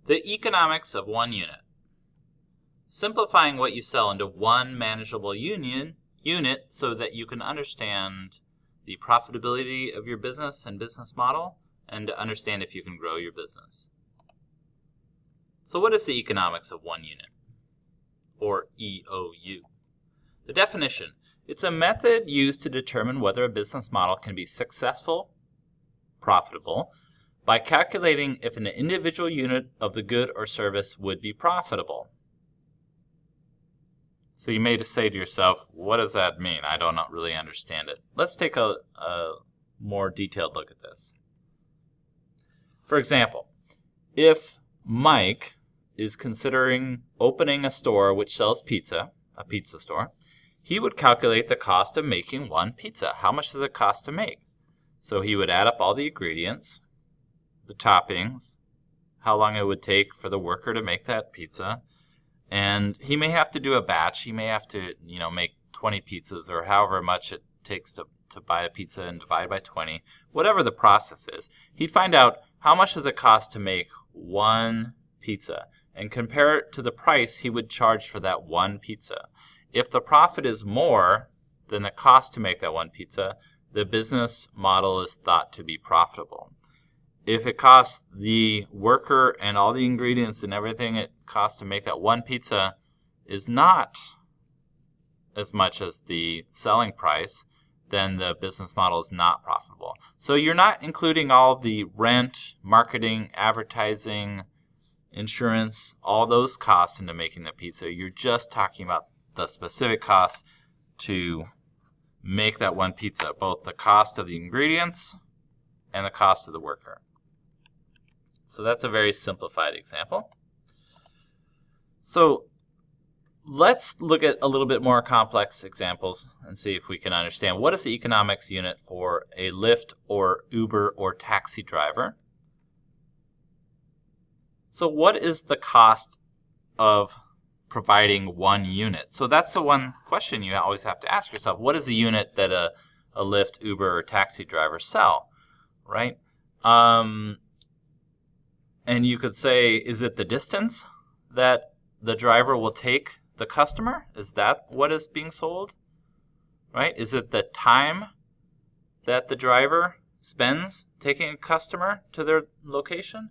The economics of one unit. Simplifying what you sell into one manageable unit so that you can understand the profitability of your business and business model, and to understand if you can grow your business. So what is the economics of one unit, or EOU? The definition: it's a method used to determine whether a business model can be successful, profitable, by calculating if an individual unit of the good or service would be profitable. So you may say to yourself, what does that mean? I don't really understand it. Let's take a more detailed look at this. For example, if Mike is considering opening a store which sells pizza, a pizza store, he would calculate the cost of making one pizza. How much does it cost to make? So he would add up all the ingredients, the toppings, how long it would take for the worker to make that pizza, and he may have to do a batch. He may have to, make 20 pizzas or however much it takes to buy a pizza and divide by 20. Whatever the process is, he'd find out how much does it cost to make one pizza and compare it to the price he would charge for that one pizza. If the profit is more than the cost to make that one pizza, the business model is thought to be profitable. If it costs the worker and all the ingredients and everything it costs to make that one pizza is not as much as the selling price, then the business model is not profitable. So you're not including all the rent, marketing, advertising, insurance, all those costs into making the pizza. You're just talking about the specific costs to make that one pizza, both the cost of the ingredients and the cost of the worker. So that's a very simplified example. So let's look at a little bit more complex examples and see if we can understand what is the economics unit for a Lyft or Uber or taxi driver. So what is the cost of providing one unit? So that's the one question you always have to ask yourself. What is the unit that a Lyft, Uber, or taxi driver sell, right? And you could say, is it the distance that the driver will take the customer? Is that what is being sold? Right? Is it the time that the driver spends taking a customer to their location?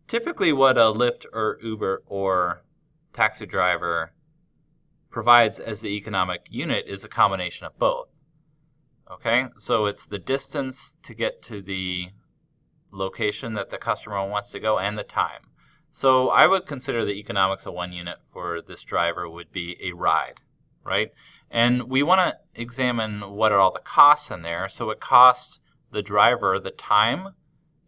Typically what a Lyft or Uber or taxi driver provides as the economic unit is a combination of both. Okay? So it's the distance to get to the location that the customer wants to go and the time. So I would consider the economics of one unit for this driver would be a ride, right? And we want to examine what are all the costs in there. So it costs the driver the time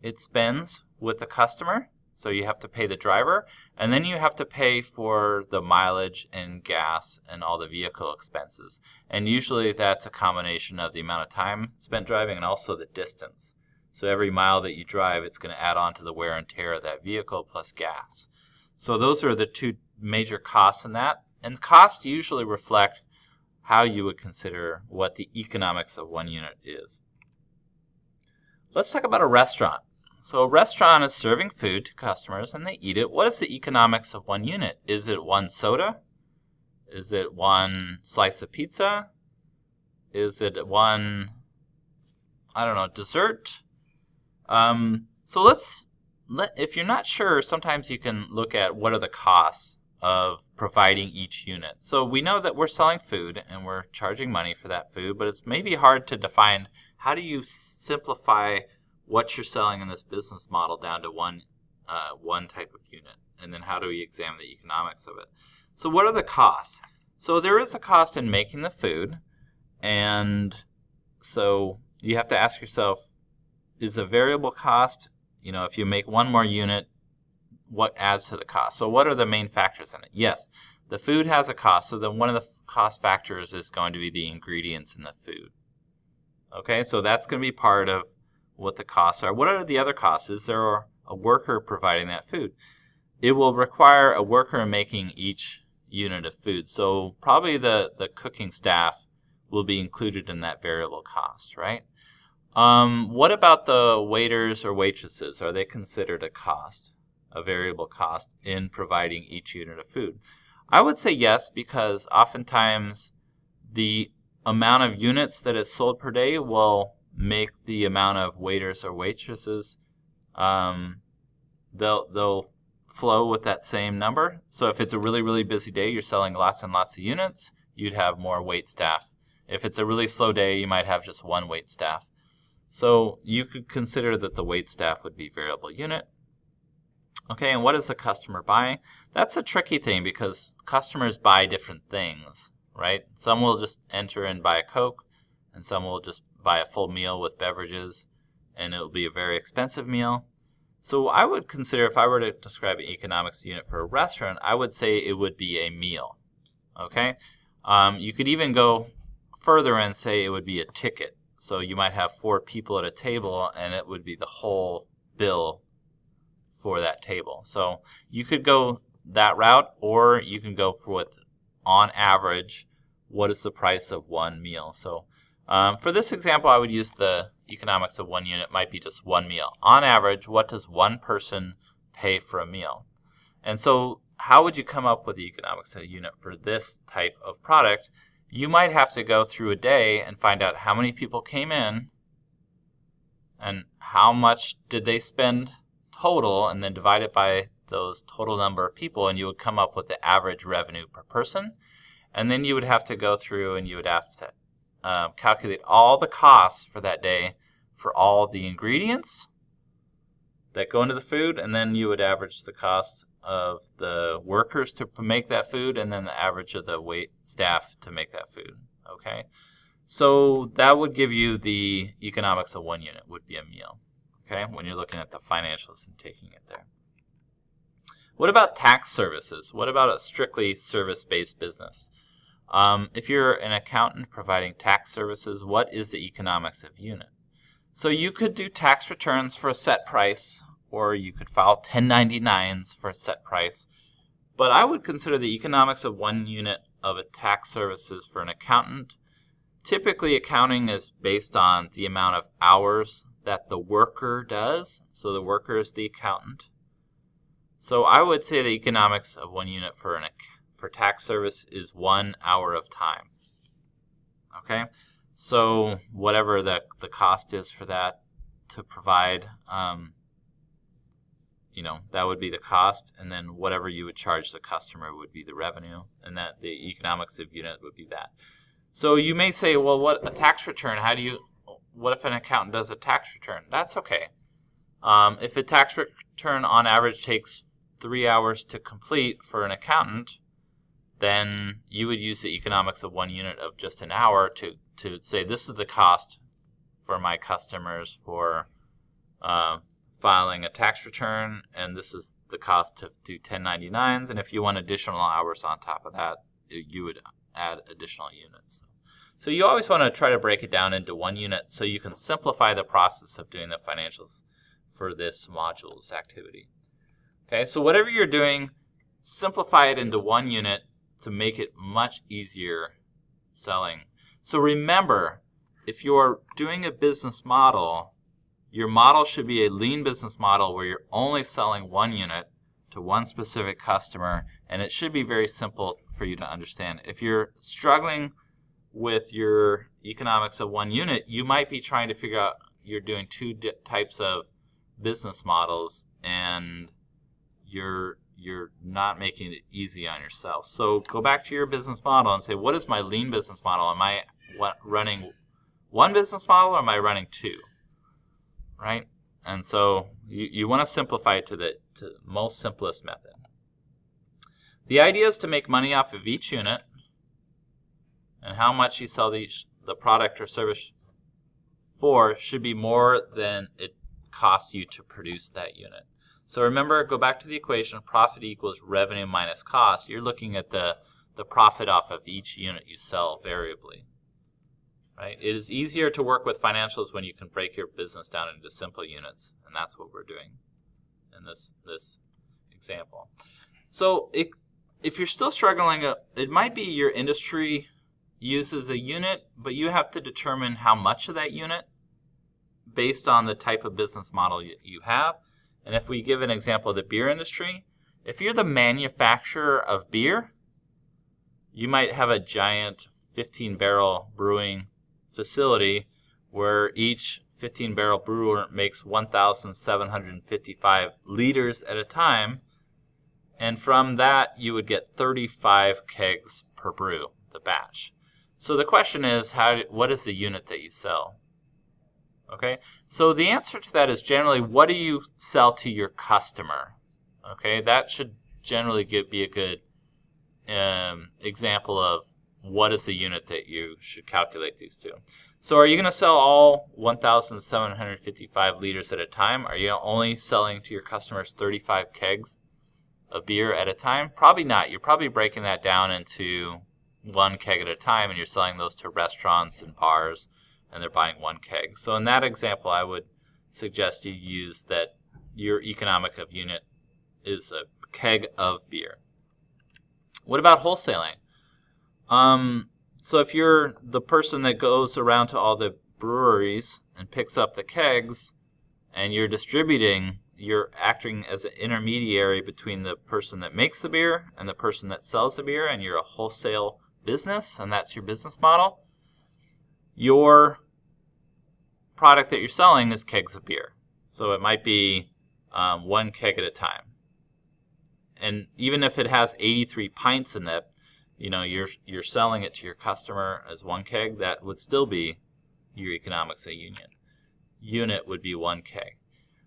it spends with the customer. So you have to pay the driver, and then you have to pay for the mileage and gas and all the vehicle expenses. And usually that's a combination of the amount of time spent driving and also the distance. So every mile that you drive, it's going to add on to the wear and tear of that vehicle plus gas. So those are the two major costs in that. And costs usually reflect how you would consider what the economics of one unit is. Let's talk about a restaurant. So a restaurant is serving food to customers and they eat it. What is the economics of one unit? Is it one soda? Is it one slice of pizza? Is it one, dessert? So if you're not sure, sometimes you can look at what are the costs of providing each unit. So we know that we're selling food and we're charging money for that food, but it's maybe hard to define how do you simplify what you're selling in this business model down to one type of unit, and then how do we examine the economics of it. So what are the costs? So there is a cost in making the food, and so you have to ask yourself, is a variable cost, if you make one more unit, what adds to the cost? So what are the main factors in it? Yes, the food has a cost, so then one of the cost factors is going to be the ingredients in the food. Okay, so that's going to be part of what the costs are. What are the other costs? Is there a worker providing that food? It will require a worker making each unit of food, so probably the cooking staff will be included in that variable cost, right? What about the waiters or waitresses? Are they considered a cost? a variable cost in providing each unit of food? I would say yes, because oftentimes the amount of units that is sold per day will make the amount of waiters or waitresses, they'll flow with that same number. So if it's a really, really busy day, you're selling lots and lots of units, you'd have more wait staff. If it's a really slow day, you might have just one wait staff. So you could consider that the wait staff would be variable unit. Okay, and what is the customer buying? That's a tricky thing because customers buy different things, right? Some will just enter and buy a Coke, and some will just buy a full meal with beverages, and it'll be a very expensive meal. So I would consider, if I were to describe an economics unit for a restaurant, I would say it would be a meal. Okay, you could even go further and say it would be a ticket. So you might have 4 people at a table, and it would be the whole bill for that table. So you could go that route, or you can go for what, on average, what is the price of one meal. So for this example, I would use the economics of one unit might be just one meal. On average, what does one person pay for a meal? And so how would you come up with the economics of a unit for this type of product? You might have to go through a day and find out how many people came in and how much did they spend total, and then divide it by those total number of people, and you would come up with the average revenue per person. And then you would have to go through and you would have to calculate all the costs for that day for all the ingredients that go into the food, and then you would average the cost of the workers to make that food, and then the average of the wait staff to make that food. Okay, so that would give you the economics of one unit would be a meal. Okay, when you're looking at the financials and taking it there. What about tax services? What about a strictly service-based business? If you're an accountant providing tax services, what is the economics of unit? So you could do tax returns for a set price, or you could file 1099s for a set price. But I would consider the economics of one unit of a tax services for an accountant. Typically, accounting is based on the amount of hours that the worker does. So the worker is the accountant. So I would say the economics of one unit for tax service is 1 hour of time. Okay, so whatever the cost is for that to provide, that would be the cost, and then whatever you would charge the customer would be the revenue, and that the economics of unit would be that. So you may say, well, what a tax return? What if an accountant does a tax return? That's okay. If a tax return on average takes 3 hours to complete for an accountant, then you would use the economics of one unit of just an hour to say this is the cost for my customers for filing a tax return, and this is the cost to do 1099s, and if you want additional hours on top of that, you would add additional units. So you always want to try to break it down into one unit so you can simplify the process of doing the financials for this modules activity. Okay, so whatever you're doing, simplify it into one unit to make it much easier selling. So remember, if you're doing a business model, your model should be a lean business model where you're only selling one unit to one specific customer, and it should be very simple for you to understand. If you're struggling with your economics of one unit, you might be trying to figure out you're doing two types of business models, and you're not making it easy on yourself. So go back to your business model and say, what is my lean business model? Am I running one business model, or am I running two? Right? And so you want to simplify it to the most simplest method. The idea is to make money off of each unit, and how much you sell the product or service for should be more than it costs you to produce that unit. So remember, go back to the equation, profit equals revenue minus cost. You're looking at the profit off of each unit you sell variably. Right? It is easier to work with financials when you can break your business down into simple units, and that's what we're doing in this example. So if you're still struggling, it might be your industry uses a unit, but you have to determine how much of that unit based on the type of business model you have. And if we give an example of the beer industry, if you're the manufacturer of beer, you might have a giant 15-barrel brewing facility where each 15-barrel brewer makes 1,755 liters at a time, and from that you would get 35 kegs per brew, the batch. So the question is, what is the unit that you sell? Okay, so the answer to that is generally, what do you sell to your customer? Okay, that should generally be a good example of what is the unit that you should calculate these to. So are you going to sell all 1,755 liters at a time? Are you only selling to your customers 35 kegs of beer at a time? Probably not. You're probably breaking that down into one keg at a time, and you're selling those to restaurants and bars, and they're buying one keg. So in that example, I would suggest you use that your economic of unit is a keg of beer. What about wholesaling? So if you're the person that goes around to all the breweries and picks up the kegs and you're distributing, you're acting as an intermediary between the person that makes the beer and the person that sells the beer, and you're a wholesale business, and that's your business model. Your product that you're selling is kegs of beer. So it might be one keg at a time. And even if it has 83 pints in it, you're selling it to your customer as one keg, that would still be your economics a unit. Unit would be one keg.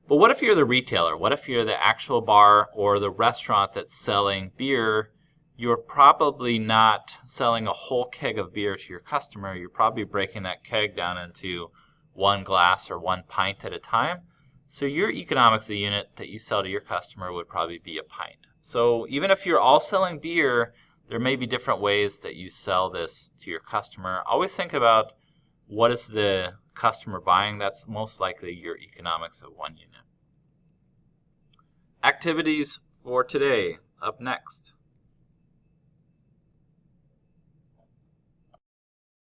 But what if you're the retailer? What if you're the actual bar or the restaurant that's selling beer? You're probably not selling a whole keg of beer to your customer. You're probably breaking that keg down into one glass or one pint at a time. So your economics a unit that you sell to your customer would probably be a pint. So even if you're all selling beer, there may be different ways that you sell this to your customer. Always think about what is the customer buying. That's most likely your economics of one unit. Activities for today. Up next.